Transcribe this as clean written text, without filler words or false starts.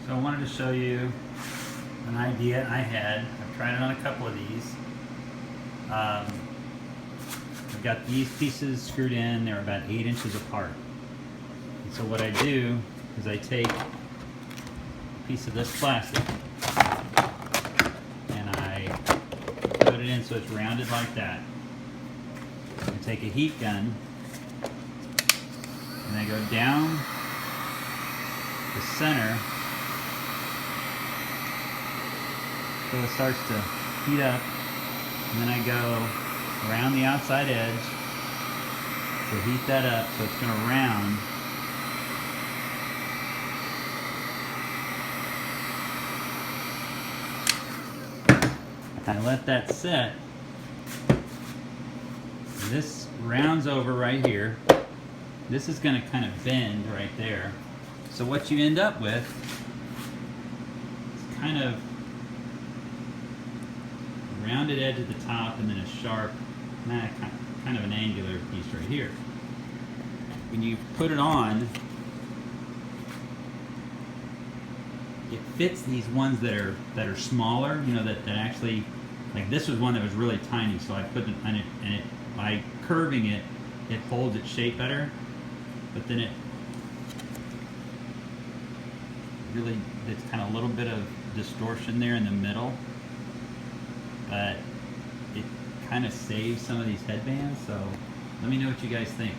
So I wanted to show you an idea I had. I've tried it on a couple of these. I've got these pieces screwed in. They're about 8 inches apart. And so what I do is I take a piece of this plastic and I put it in so it's rounded like that. I take a heat gun and I go down the center so it starts to heat up, and then I go around the outside edge to heat that up so it's going to round. I let that set. This rounds over right here. This is going to kind of bend right there. So what you end up with is kind of a rounded edge at the top and then a sharp, kind of an angular piece right here. When you put it on, it fits these ones that are smaller, you know, that actually, like this was one that was really tiny, so I put it on it, and it, by curving it, it holds its shape better, but then it really, it's kind of a little bit of distortion there in the middle, but it kind of saves some of these headbands. So let me know what you guys think.